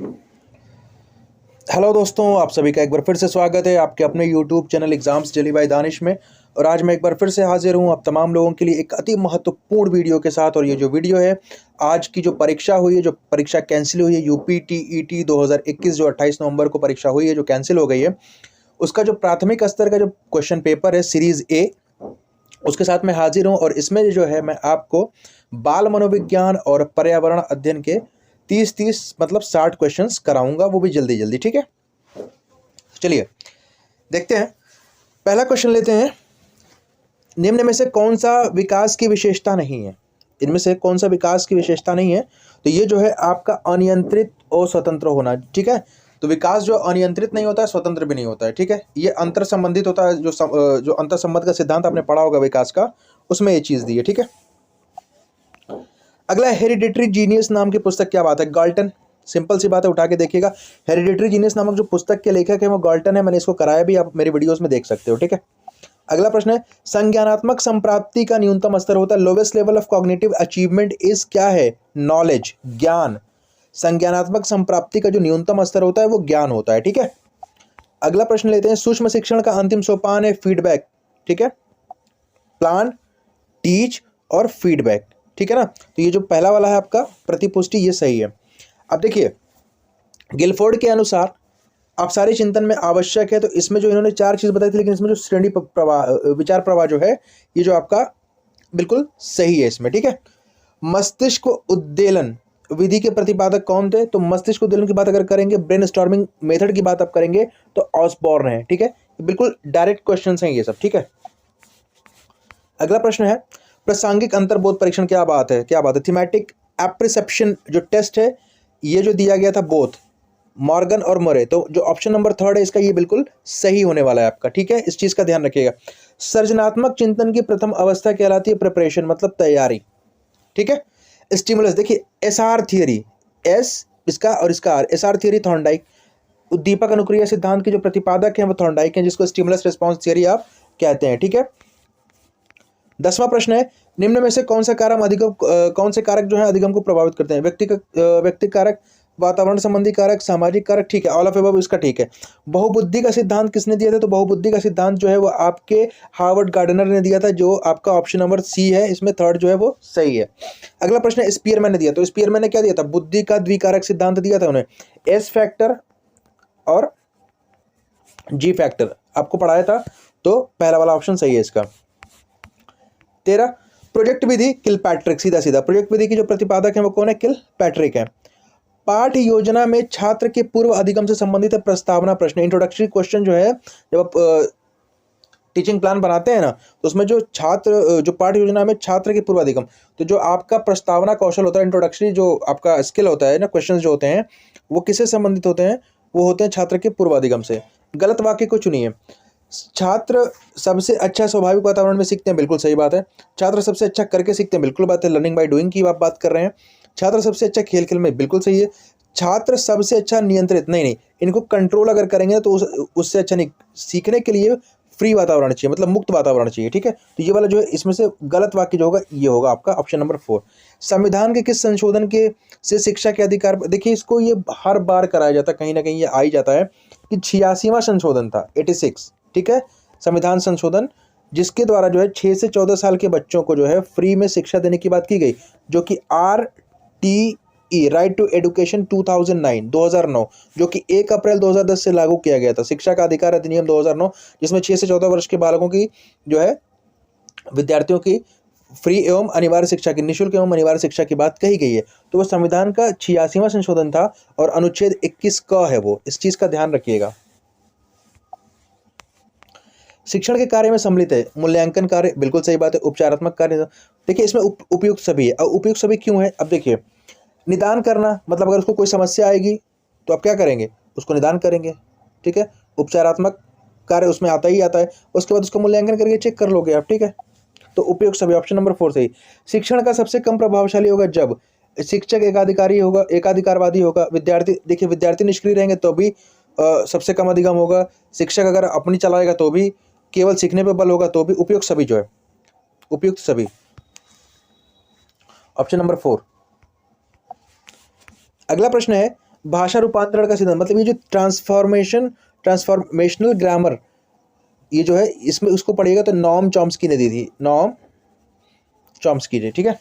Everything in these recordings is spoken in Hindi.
हेलो दोस्तों, आप सभी का एक बार फिर से स्वागत है आपके अपने यूट्यूब चैनल एग्जाम्स जली बाय दानिश में। और आज मैं एक बार फिर से हाजिर हूं आप तमाम लोगों के लिए एक अति महत्वपूर्ण वीडियो के साथ। और ये जो वीडियो है, आज की जो परीक्षा हुई है, जो परीक्षा कैंसिल हुई है, यूपी टीईटी 2021 जो 28 नवंबर को परीक्षा हुई है, जो कैंसिल हो गई है, उसका जो प्राथमिक स्तर का जो क्वेश्चन पेपर है सीरीज ए, उसके साथ मैं हाजिर हूँ। और इसमें जो है मैं आपको बाल मनोविज्ञान और पर्यावरण अध्ययन के 30-30 मतलब 60 क्वेश्चंस कराऊंगा, वो भी जल्दी जल्दी। ठीक है, चलिए देखते हैं। पहला क्वेश्चन लेते हैं। निम्न में से कौन सा विकास की विशेषता नहीं है? इनमें से कौन सा विकास की विशेषता नहीं है? तो ये जो है आपका अनियंत्रित और स्वतंत्र होना। ठीक है, तो विकास जो अनियंत्रित नहीं होता है, स्वतंत्र भी नहीं होता है। ठीक है, ये अंतर संबंधित होता है। जो अंतर संबंध का सिद्धांत आपने पढ़ा होगा विकास का, उसमें ये चीज दी है। ठीक है, अगला हेरिडिटरी जीनियस नाम की पुस्तक, क्या बात है, गाल्टन। सिंपल सी बात है, उठा के देखिएगा। हेरिडिटरी जीनियस नामक जो पुस्तक के लेखक है वो गाल्टन है। मैंने इसको कराया भी, आप मेरी वीडियोस में देख सकते हो। ठीक है, अगला प्रश्न है, संज्ञानात्मक संप्राप्ति का न्यूनतम स्तर होता है, lowest level of cognitive achievement is, क्या है, नॉलेज, ज्ञान। संज्ञानात्मक संप्राप्ति का जो न्यूनतम स्तर होता है वो ज्ञान होता है। ठीक है, अगला प्रश्न लेते हैं। सूक्ष्म शिक्षण का अंतिम सोपान है फीडबैक। ठीक है, प्लान, टीच और फीडबैक। ठीक है ना, तो ये जो पहला वाला है आपका प्रतिपुष्टि, ये सही है। अब देखिए, गिलफोर्ड के अनुसार अपसारी चिंतन में आवश्यक है, तो इसमें जो इन्होंने 4 चीज बताई थी, लेकिन इसमें जो श्रेणी प्रवाह, विचार प्रवाह जो है, ये जो आपका बिल्कुल सही है इसमें। ठीक है, मस्तिष्क उद्दीलन विधि के प्रतिपादक कौन थे? तो मस्तिष्क उद्दीलन की बात अगर करेंगे, ब्रेनस्टॉर्मिंग मेथड की बात आप करेंगे, तो ऑसबॉर्न है। ठीक है, बिल्कुल डायरेक्ट क्वेश्चन हैं ये सब। ठीक है, अगला प्रश्न है, प्रासंगिक अंतर्बोध परीक्षण, क्या बात है, क्या बात है। थीमेटिक एप्रिसेप्शन जो टेस्ट है, ये जो दिया गया था बोथ मॉर्गन और मोरे, तो जो ऑप्शन नंबर 3 है इसका, ये बिल्कुल सही होने वाला है आपका। ठीक है, इस चीज का ध्यान रखिएगा। सृजनात्मक चिंतन की प्रथम अवस्था कहलाती है प्रिपरेशन, मतलब तैयारी। ठीक है, स्टिमुलस, देखिए एसआर थियरी, एस इसका और इसका आर, एसआर थियरी थॉर्नडाइक। उद्दीपक अनुक्रिया सिद्धांत के जो प्रतिपादक हैं वो थॉर्नडाइक हैं, जिसको स्टिमुलस रिस्पॉन्स थियरी आप कहते हैं। ठीक है, 10वां प्रश्न है, निम्न में से कौन सा कारक अधिगम, कौन से कारक जो है अधिगम को प्रभावित करते हैं? व्यक्ति कारक, वातावरण संबंधी कारक, सामाजिक कारक। ठीक है, ऑल ऑफ अबव इसका ठीक है। बहुबुद्धि का सिद्धांत किसने दिया था? तो बहुबुद्धि का सिद्धांत जो है वो आपके हार्वर्ड गार्डनर ने दिया था, जो आपका ऑप्शन नंबर सी है, इसमें 3rd जो है वो सही है। अगला प्रश्न है, स्पीयरमैन ने दिया, तो स्पीयरमैन ने क्या दिया था? बुद्धि का द्विकारक सिद्धांत दिया था उन्हें, एस फैक्टर और जी फैक्टर आपको पढ़ाया था, तो पहला वाला ऑप्शन सही है इसका। 13, प्रोजेक्ट विधि किलपैट्रिक, सीधा सीधा प्रोजेक्ट विधि की जो प्रतिपादक है वो कौन है? किलपैट्रिक है। पाठ योजना में छात्र के पूर्व अधिगम से संबंधित है प्रस्तावना प्रश्न, इंट्रोडक्टरी क्वेश्चन जो है, जब आप टीचिंग प्लान बनाते हैं ना, तो उसमें जो छात्र, जो पाठ योजना में छात्र के पूर्व अधिगम, तो जो आपका प्रस्तावना कौशल होता है, इंट्रोडक्टरी जो आपका स्किल होता है ना, क्वेश्चन जो होते हैं वो किससे संबंधित होते हैं? वो होते हैं छात्र के पूर्व अधिगम से। गलत वाक्य को चुनिए। छात्र सबसे अच्छा स्वाभाविक वातावरण में सीखते हैं, बिल्कुल सही बात है। छात्र सबसे अच्छा करके सीखते हैं, बिल्कुल बात है, लर्निंग बाय डूइंग की आप बात कर रहे हैं। छात्र सबसे अच्छा खेल खेल में, बिल्कुल सही है। छात्र सबसे अच्छा नियंत्रित, नहीं नहीं, इनको कंट्रोल अगर करेंगे तो उससे अच्छा नहीं। सीखने के लिए फ्री वातावरण चाहिए, मतलब मुक्त वातावरण चाहिए। ठीक है, तो ये वाला जो है इसमें से गलत वाक्य जो होगा ये होगा आपका ऑप्शन नंबर 4। संविधान के किस संशोधन के से शिक्षा के अधिकार, देखिए इसको ये हर बार कराया जाता है, कहीं ना कहीं ये आ ही जाता है कि 86वां संशोधन था, 86। ठीक है, संविधान संशोधन, जिसके द्वारा जो है 6 से 14 साल के बच्चों को जो है फ्री में शिक्षा देने की बात की गई, जो कि RTE राइट टू एजुकेशन 2009, जो कि 1 अप्रैल 2010 से लागू किया गया था। शिक्षा का अधिकार अधिनियम 2009, जिसमें 6 से 14 वर्ष के बालकों की जो है विद्यार्थियों की फ्री एवं अनिवार्य शिक्षा की, निःशुल्क एवं अनिवार्य शिक्षा की बात कही गई है। तो वो संविधान का 86वां संशोधन था और अनुच्छेद 21 क है वो, इस चीज का ध्यान रखिएगा। शिक्षण के कार्य में सम्मिलित है मूल्यांकन कार्य, बिल्कुल सही बात है। उपचारात्मक कार्य, देखिए इसमें उपयुक्त सभी है। अब उपयुक्त सभी क्यों है? अब देखिए, निदान करना, मतलब अगर उसको कोई समस्या आएगी तो आप क्या करेंगे? उसको निदान करेंगे। ठीक है, उपचारात्मक कार्य उसमें आता ही आता है, उसके बाद उसको मूल्यांकन करके चेक कर लोगे आप। ठीक है, तो उपयुक्त सभी ऑप्शन नंबर 4 सही। शिक्षण का सबसे कम प्रभावशाली होगा जब शिक्षक एकाधिकारी होगा, एकाधिकारवादी होगा। विद्यार्थी, देखिए विद्यार्थी निष्क्रिय रहेंगे तो भी सबसे कम अधिगम होगा। शिक्षक अगर अपनी चलाएगा तो भी, केवल सीखने पे बल होगा तो भी। उपयुक्त सभी जो है, उपयुक्त सभी, ऑप्शन नंबर 4। अगला प्रश्न है, भाषा रूपांतरण का सिद्धांत, मतलब ये जो ट्रांसफॉर्मेशनल ग्रामर, ये जो है इसमें उसको पढ़िएगा तो नॉम चॉम्स्की ने दी थी, नॉम चॉम्स्की ने, ठीक है।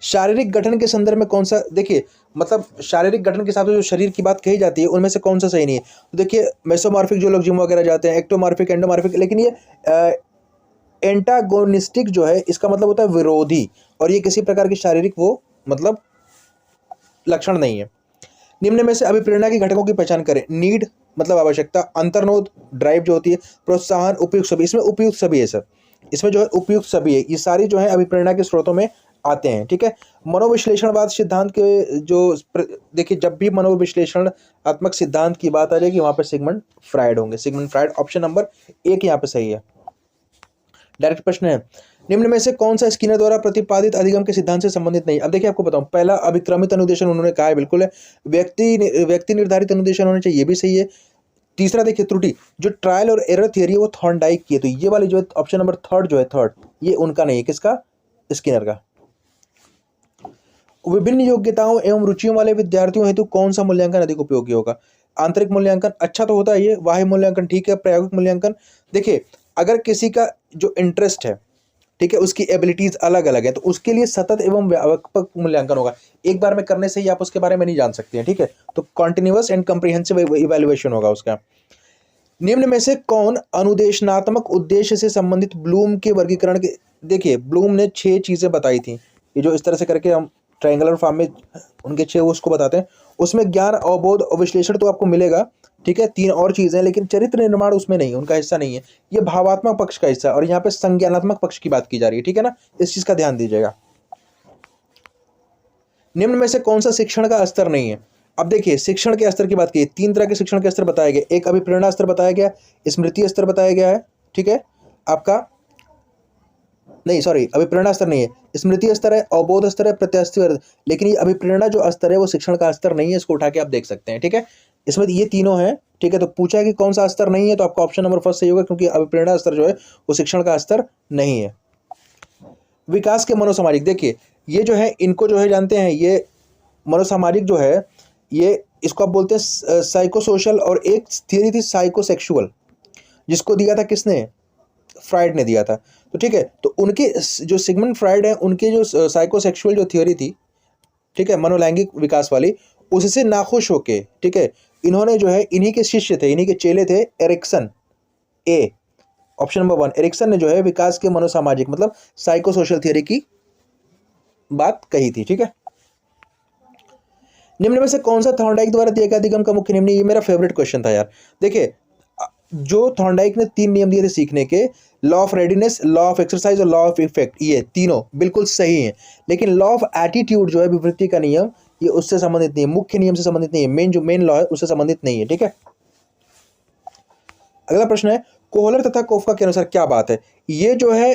शारीरिक गठन के संदर्भ में कौन सा, देखिए मतलब शारीरिक गठन के हिसाब से जो शरीर की बात कही जाती है उनमें से कौन सा सही नहीं है, तो देखिए मेसोमॉर्फिक जो लोग जिम वगैरह जाते हैं, एक्टोमॉर्फिक, एंडोमॉर्फिक, लेकिन ये एंटागोनिस्टिक जो है इसका मतलब होता है विरोधी, और ये किसी प्रकार की शारीरिक वो मतलब लक्षण नहीं है। निम्न में से अभिप्रेरणा के घटकों की पहचान करें। नीड मतलब आवश्यकता, अंतर्नोद ड्राइव जो होती है, प्रोत्साहन, उपयुक्त सभी, इसमें उपयुक्त सभी है सर, इसमें जो है उपयुक्त सभी है, ये सारी जो है अभिप्रेरणा के स्रोतों में आते हैं, ठीक है। मनोविश्लेषणवाद सिद्धांत के जो देखिए जब भी मनोविश्लेषणात्मक सिद्धांत की बात आ जाएगी वहां पर सिगमंड फ्रायड होंगे, सिगमंड फ्रायड, ऑप्शन नंबर 1 यहाँ पे सही है। डायरेक्ट प्रश्न है, निम्न में से कौन सा स्किनर द्वारा प्रतिपादित अधिगम के सिद्धांत से संबंधित नहीं। अब देखिए आपको बताऊं, पहला अभिक्रमित अनुदेशन उन्होंने कहा है, बिल्कुल है। व्यक्ति निर्धारित अनुदेशन होने चाहिए, ये भी सही है। तीसरा देखिए त्रुटि, जो ट्रायल और एरर थियरी है वो थॉर्नडाइक की है, तो ये वाली जो है ऑप्शन नंबर थर्ड जो है, थर्ड, ये उनका नहीं है, किसका, स्किनर का। विभिन्न योग्यताओं एवं रुचियों वाले विद्यार्थियों हेतु कौन सा मूल्यांकन अधिक उपयोगी होगा। आंतरिक मूल्यांकन अच्छा तो होता है ये, बाह्य मूल्यांकन ठीक है, प्रायोगिक मूल्यांकन, देखिए अगर किसी का जो इंटरेस्ट है, ठीक है, उसकी एबिलिटीज अलग अलग है, तो उसके लिए सतत एवं व्यापक मूल्यांकन होगा, एक बार में करने से ही आप उसके बारे में नहीं जान सकते हैं, ठीक है, तो कॉन्टिन्यूअस एंड कम्प्रिहेंसिव इवैल्यूएशन होगा उसका। निम्न में से कौन अनुदेशनात्मक उद्देश्य से संबंधित ब्लूम के वर्गीकरण के, देखिए ब्लूम ने 6 चीजें बताई थी, ये जो इस तरह से करके हम ट्रायंगुलर फॉर्म में उनके 6 उसको बताते हैं, उसमें ज्ञान, अवबोध और विश्लेषण तो आपको मिलेगा, ठीक है, 3 और चीजें, लेकिन चरित्र निर्माण उसमें नहीं, उनका हिस्सा नहीं है, ये भावात्मक पक्ष का हिस्सा है, और यहाँ पे संज्ञानात्मक पक्ष की बात की जा रही है, ठीक है ना, इस चीज का ध्यान दीजिएगा। निम्न में से कौन सा शिक्षण का स्तर नहीं है। अब देखिए शिक्षण के स्तर की बात की, 3 तरह के शिक्षण के स्तर बताए गए, एक अभिप्रेरणा स्तर बताया गया, स्मृति स्तर बताया गया है, ठीक है, आपका नहीं सॉरी अभिप्रेरणा स्तर नहीं है, स्मृति स्तर है, अवबोध स्तर है, प्रत्यास्थी, लेकिन ये अभिप्रेरणा जो स्तर है वो शिक्षण का स्तर नहीं है, इसको उठा के आप देख सकते हैं, ठीक है, इसमें ये तीनों हैं, ठीक है, तो पूछा है कि कौन सा स्तर नहीं है, तो आपका ऑप्शन नंबर फर्स्ट सही होगा, क्योंकि अभिप्रेरणा स्तर जो है वो शिक्षण का स्तर नहीं है। विकास के मनोसामाजिक, देखिए ये जो है इनको जो है जानते हैं, ये मनोसामाजिक जो है ये इसको आप बोलते हैं साइकोसोशल, और एक थियरी थी साइकोसेक्सुअल, जिसको दिया था किसने, फ्रायड ने दिया था, तो ठीक है, तो उनके जो सिगमंड फ्रायड है उनके जो साइकोसेक्सुअल जो थियरी थी, ठीक है, मनोलैंगिक विकास वाली, उससे नाखुश होके, ठीक है, इन्होंने जो है इन्हीं के शिष्य थे, इन्हीं के चेले थे, Erikson, A option number 1, Erikson ने जो है विकास के मनोसामाजिक मतलब साइकोसोशल थियरी की बात कही थी, ठीक है। निम्न में से कौन सा थॉर्नडाइक द्वारा दिया गया अधिगम का मुख्य नियम नहीं, ये मेरा फेवरेट क्वेश्चन था यार। देखिए जो थॉर्नडाइक ने 3 नियम दिए थे सीखने के, law of readiness, law of exercise और लॉ ऑफ इफेक्ट, ये तीनों बिल्कुल सही हैं, लेकिन लॉ ऑफ एटीट्यूड जो है विवृत्ति का नियम, ये उससे संबंधित नहीं है, मुख्य नियम से संबंधित नहीं है, मेन लॉ है उससे संबंधित नहीं है, ठीक है। अगला प्रश्न है, कोहलर तथा कोफका के अनुसार क्या बात है। ये जो है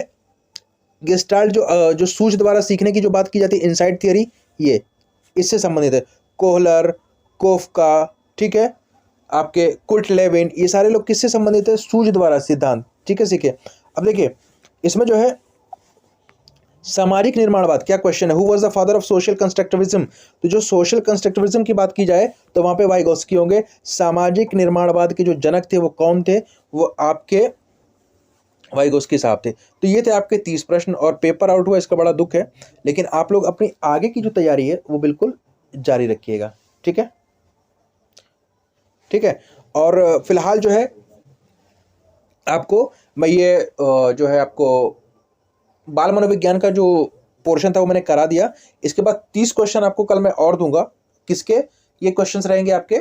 गेस्टाल्ट जो सूझ द्वारा सीखने की जो बात की जाती है, इनसाइट थियरी, ये इससे संबंधित है, कोहलर, कोफका, ठीक है, आपके कुर्ट लेविन, ये सारे लोग किससे संबंधित है, सूझ द्वारा सिद्धांत, ठीक है, सीखे। अब देखिए इसमें जो है सामाजिक निर्माणवाद, क्या क्वेश्चन है, who was the father of social constructivism, तो जो सोशल कंस्ट्रक्टिविज्म की बात की जाए तो वहां पे वाइगोस्की होंगे। सामाजिक निर्माणवाद के जो जनक थे वो कौन थे, वो आपके वाइगोस्की साहब थे। तो ये थे आपके 30 प्रश्न, और पेपर आउट हुआ, इसका बड़ा दुख है, लेकिन आप लोग अपनी आगे की जो तैयारी है वो बिल्कुल जारी रखिएगा, ठीक है, ठीक है। और फिलहाल जो है आपको मैं ये जो है आपको बाल मनोविज्ञान का जो पोर्शन था वो मैंने करा दिया। इसके बाद 30 क्वेश्चन आपको कल मैं और दूंगा, किसके, ये क्वेश्चंस रहेंगे आपके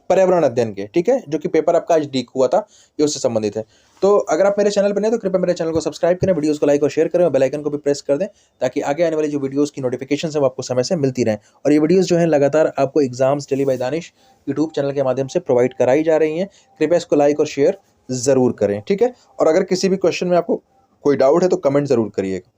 पर्यावरण अध्ययन के, ठीक है, जो कि पेपर आपका आज लीक हुआ था, ये उससे संबंधित है। तो अगर आप मेरे चैनल पर नहीं तो कृपया मेरे चैनल को सब्सक्राइब करें, वीडियोस को लाइक और शेयर करें, और बेल आइकन को भी प्रेस कर दें, ताकि आगे आने वाली जो वीडियोस की नोटिफिकेशन है वो आपको समय से मिलती रहें। और ये वीडियोस जो है लगातार आपको exams study bye Danish YouTube channel के माध्यम से प्रोवाइड कराई जा रही हैं। कृपया इसको लाइक और शेयर ज़रूर करें, ठीक है। और अगर किसी भी क्वेश्चन में आपको कोई डाउट है तो कमेंट ज़रूर करिएगा।